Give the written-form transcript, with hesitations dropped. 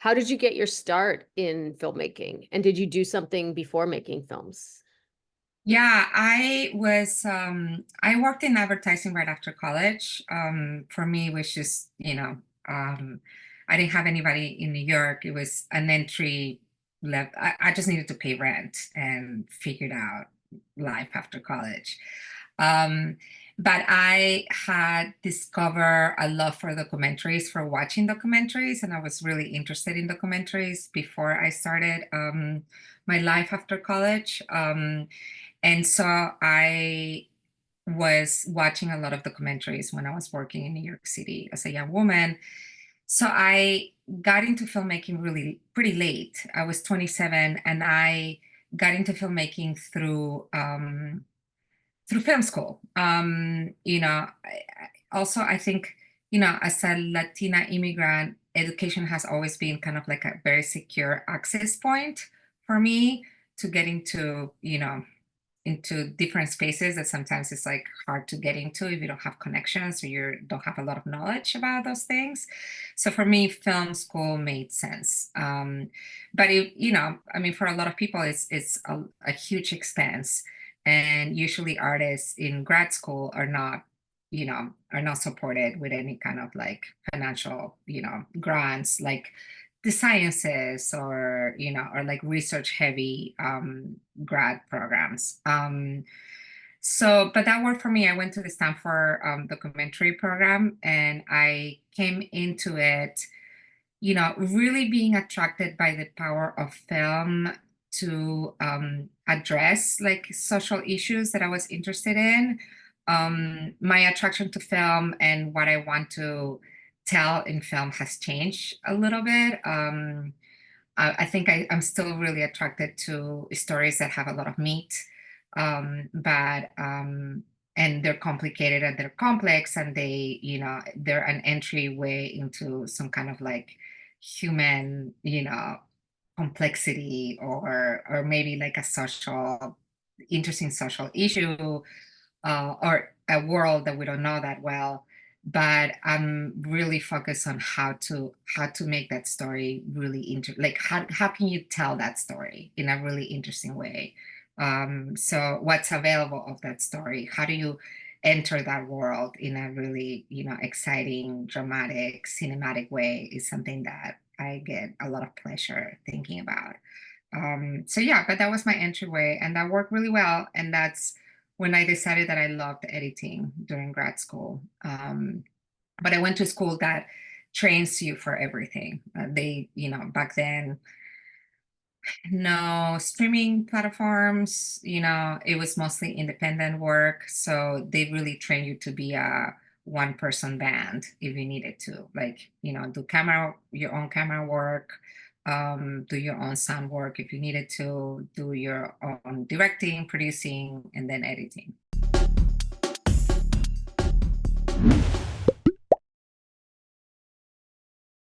How did you get your start in filmmaking? And did you do something before making films? Yeah, I worked in advertising right after college. For me, it was just, I didn't have anybody in New York. It was an entry level. I just needed to pay rent and figured out life after college. Um, but I had discovered a love for documentaries, for watching documentaries, and I was really interested in documentaries before I started my life after college. And so I was watching a lot of documentaries when I was working in New York City as a young woman. So I got into filmmaking really pretty late. I was 27 and I got into filmmaking through film school. Also I think, as a Latina immigrant, education has always been kind of like a very secure access point for me to get into different spaces that sometimes it's like hard to get into if you don't have connections or you don't have a lot of knowledge about those things. So for me, film school made sense. But I mean, for a lot of people, it's a huge expense, and usually artists in grad school are not supported with any kind of like financial grants like the sciences or like research heavy grad programs. But that worked for me. I went to the Stanford documentary program and I came into it, really being attracted by the power of film to address like social issues that I was interested in. My attraction to film and what I want to tell in film has changed a little bit. I think I'm still really attracted to stories that have a lot of meat, but and they're complicated and they're complex and they're an entryway into some kind of like human, complexity or maybe like a interesting social issue, or a world that we don't know that well. But I'm really focused on how to make that story really like how can you tell that story in a really interesting way. So what's available of that story, how do you enter that world in a really exciting, dramatic, cinematic way, is something that I get a lot of pleasure thinking about. So yeah, but that was my entryway and that worked really well. And that's when I decided that I loved editing during grad school. But I went to school that trains you for everything. Back then, no streaming platforms, it was mostly independent work. So they really train you to be a one person band if you needed to, like, do your own camera work, do your own sound work if you needed to, do your own directing, producing, and then editing.